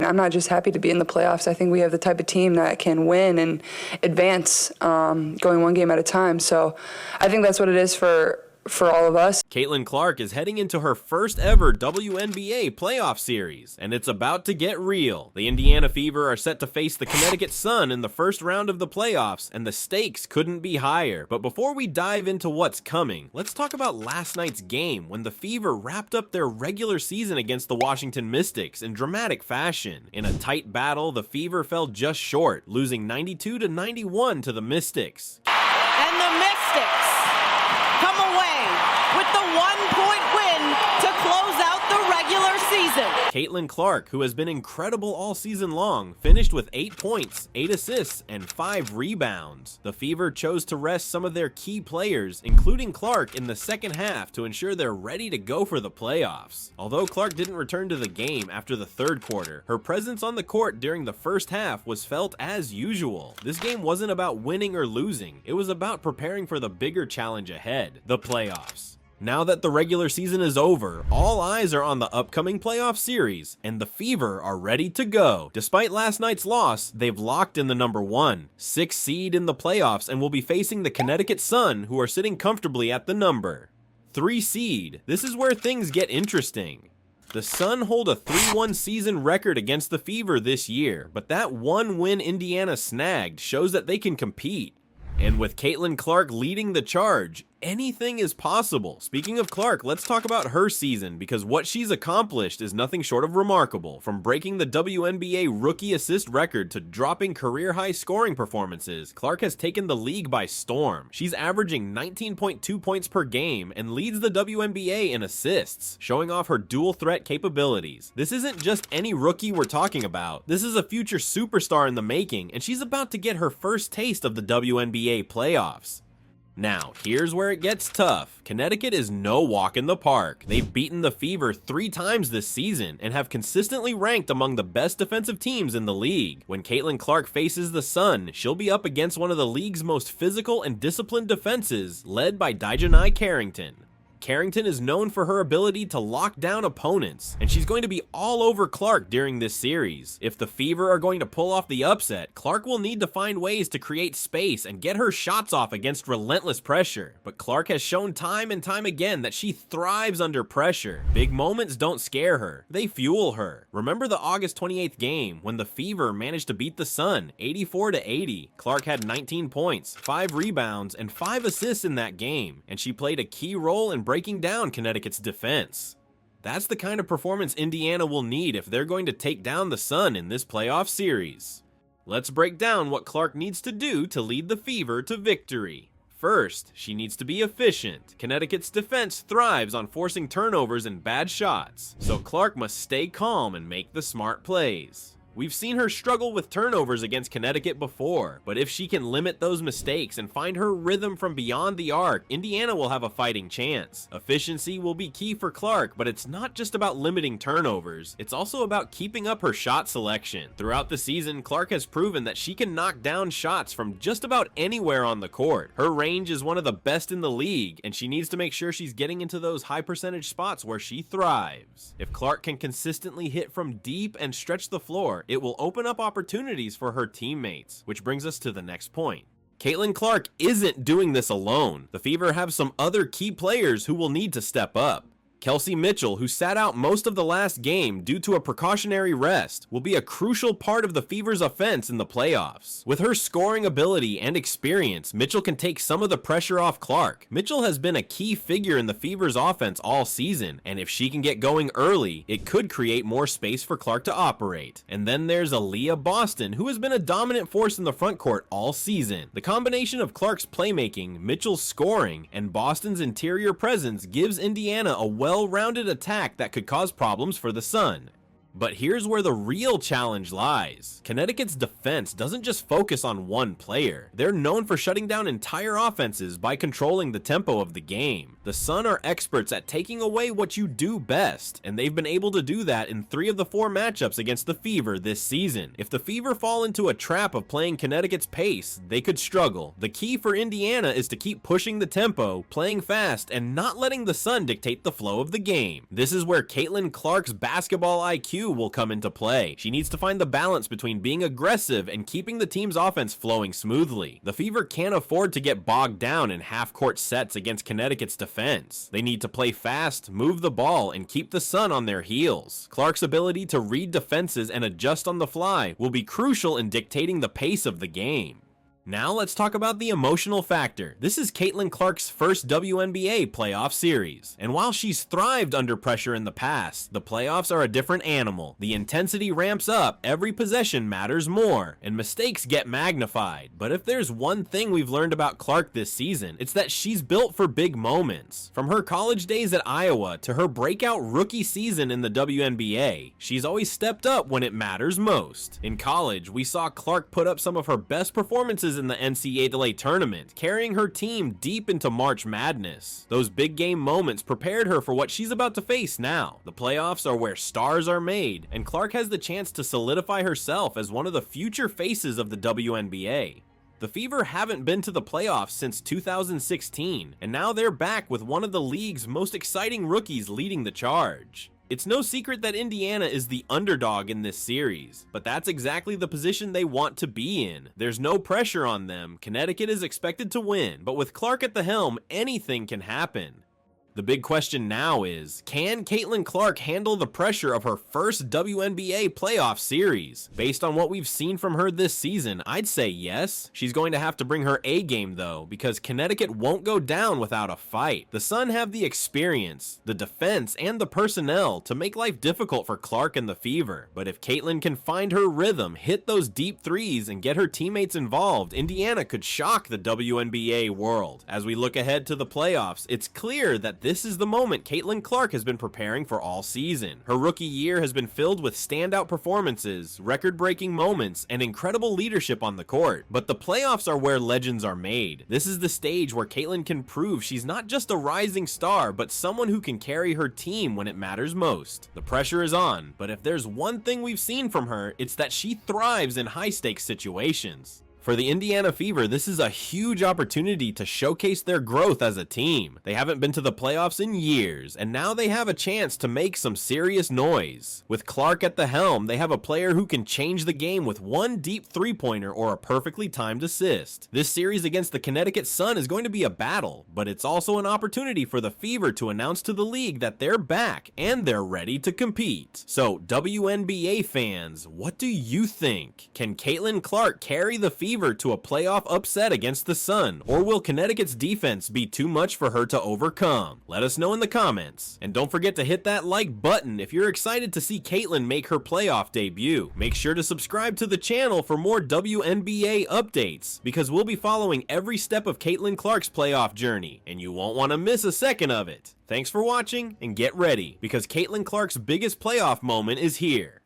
I'm not just happy to be in the playoffs. I think we have the type of team that can win and advance going one game at a time. So I think that's what it is for all of us. Caitlin Clark is heading into her first ever WNBA playoff series, and it's about to get real. The Indiana Fever are set to face the Connecticut Sun in the first round of the playoffs, and the stakes couldn't be higher. But before we dive into what's coming, let's talk about last night's game when the Fever wrapped up their regular season against the Washington Mystics in dramatic fashion. In a tight battle, the Fever fell just short, losing 92-91 to the Mystics. And the Mystics come away with the 1-point win to close out the regular season. Caitlin Clark, who has been incredible all season long, finished with 8 points, 8 assists, and 5 rebounds. The Fever chose to rest some of their key players, including Clark, in the second half to ensure they're ready to go for the playoffs. Although Clark didn't return to the game after the third quarter, her presence on the court during the first half was felt as usual. This game wasn't about winning or losing, it was about preparing for the bigger challenge ahead, the playoffs. Now that the regular season is over, all eyes are on the upcoming playoff series, and the Fever are ready to go. Despite last night's loss, they've locked in the number 1, 6 seed in the playoffs and will be facing the Connecticut Sun, who are sitting comfortably at the number 3 seed. This is where things get interesting. The Sun hold a 3-1 season record against the Fever this year, but that one win Indiana snagged shows that they can compete. And with Caitlin Clark leading the charge, anything is possible. Speaking of Clark, let's talk about her season, because what she's accomplished is nothing short of remarkable. From breaking the WNBA rookie assist record to dropping career-high scoring performances, Clark has taken the league by storm. She's averaging 19.2 points per game and leads the WNBA in assists, showing off her dual threat capabilities. This isn't just any rookie we're talking about. This is a future superstar in the making, and she's about to get her first taste of the WNBA playoffs. Now, here's where it gets tough. Connecticut is no walk in the park. They've beaten the Fever 3 times this season and have consistently ranked among the best defensive teams in the league. When Caitlin Clark faces the Sun, she'll be up against one of the league's most physical and disciplined defenses, led by Dijanai Carrington. Carrington is known for her ability to lock down opponents, and she's going to be all over Clark during this series. If the Fever are going to pull off the upset, Clark will need to find ways to create space and get her shots off against relentless pressure. But Clark has shown time and time again that she thrives under pressure. Big moments don't scare her, they fuel her. Remember the August 28th game when the Fever managed to beat the Sun 84-80. Clark had 19 points, 5 rebounds, and 5 assists in that game, and she played a key role in breaking down Connecticut's defense. That's the kind of performance Indiana will need if they're going to take down the Sun in this playoff series. Let's break down what Clark needs to do to lead the Fever to victory. First, she needs to be efficient. Connecticut's defense thrives on forcing turnovers and bad shots, so Clark must stay calm and make the smart plays. We've seen her struggle with turnovers against Connecticut before, but if she can limit those mistakes and find her rhythm from beyond the arc, Indiana will have a fighting chance. Efficiency will be key for Clark, but it's not just about limiting turnovers, it's also about keeping up her shot selection. Throughout the season, Clark has proven that she can knock down shots from just about anywhere on the court. Her range is one of the best in the league, and she needs to make sure she's getting into those high percentage spots where she thrives. If Clark can consistently hit from deep and stretch the floor, it will open up opportunities for her teammates, which brings us to the next point. Caitlin Clark isn't doing this alone. The Fever have some other key players who will need to step up. Kelsey Mitchell, who sat out most of the last game due to a precautionary rest, will be a crucial part of the Fever's offense in the playoffs. With her scoring ability and experience, Mitchell can take some of the pressure off Clark. Mitchell has been a key figure in the Fever's offense all season, and if she can get going early, it could create more space for Clark to operate. And then there's Aaliyah Boston, who has been a dominant force in the front court all season. The combination of Clark's playmaking, Mitchell's scoring, and Boston's interior presence gives Indiana a well-rounded attack that could cause problems for the Sun. But here's where the real challenge lies. Connecticut's defense doesn't just focus on one player. They're known for shutting down entire offenses by controlling the tempo of the game. The Sun are experts at taking away what you do best, and they've been able to do that in 3 of the 4 matchups against the Fever this season. If the Fever fall into a trap of playing Connecticut's pace, they could struggle. The key for Indiana is to keep pushing the tempo, playing fast, and not letting the Sun dictate the flow of the game. This is where Caitlin Clark's basketball IQ IQ will come into play. She needs to find the balance between being aggressive and keeping the team's offense flowing smoothly. The Fever can't afford to get bogged down in half-court sets against Connecticut's defense. They need to play fast, move the ball, and keep the Sun on their heels. Clark's ability to read defenses and adjust on the fly will be crucial in dictating the pace of the game. Now let's talk about the emotional factor. This is Caitlin Clark's first WNBA playoff series, and while she's thrived under pressure in the past, the playoffs are a different animal. The intensity ramps up, every possession matters more, and mistakes get magnified. But if there's one thing we've learned about Clark this season, it's that she's built for big moments. From her college days at Iowa to her breakout rookie season in the WNBA, she's always stepped up when it matters most. In college, we saw Clark put up some of her best performances in the NCAA tournament, carrying her team deep into March Madness. Those big game moments prepared her for what she's about to face now. The playoffs are where stars are made, and Clark has the chance to solidify herself as one of the future faces of the WNBA. The Fever haven't been to the playoffs since 2016, and now they're back with one of the league's most exciting rookies leading the charge. It's no secret that Indiana is the underdog in this series, but that's exactly the position they want to be in. There's no pressure on them. Connecticut is expected to win, but with Clark at the helm, anything can happen. The big question now is, can Caitlin Clark handle the pressure of her first WNBA playoff series? Based on what we've seen from her this season, I'd say yes. She's going to have to bring her A game though, because Connecticut won't go down without a fight. The Sun have the experience, the defense, and the personnel to make life difficult for Clark and the Fever. But if Caitlin can find her rhythm, hit those deep threes, and get her teammates involved, Indiana could shock the WNBA world. As we look ahead to the playoffs, it's clear that this is the moment Caitlin Clark has been preparing for all season. Her rookie year has been filled with standout performances, record-breaking moments, and incredible leadership on the court. But the playoffs are where legends are made. This is the stage where Caitlin can prove she's not just a rising star, but someone who can carry her team when it matters most. The pressure is on, but if there's one thing we've seen from her, it's that she thrives in high-stakes situations. For the Indiana Fever, this is a huge opportunity to showcase their growth as a team. They haven't been to the playoffs in years, and now they have a chance to make some serious noise. With Clark at the helm, they have a player who can change the game with one deep three-pointer or a perfectly timed assist. This series against the Connecticut Sun is going to be a battle, but it's also an opportunity for the Fever to announce to the league that they're back and they're ready to compete. So, WNBA fans, what do you think? Can Caitlin Clark carry the Fever to a playoff upset against the Sun, or will Connecticut's defense be too much for her to overcome? Let us know in the comments, and don't forget to hit that like button if you're excited to see Caitlin make her playoff debut. Make sure to subscribe to the channel for more WNBA updates, because we'll be following every step of Caitlin Clark's playoff journey, and you won't want to miss a second of it. Thanks for watching, and get ready, because Caitlin Clark's biggest playoff moment is here.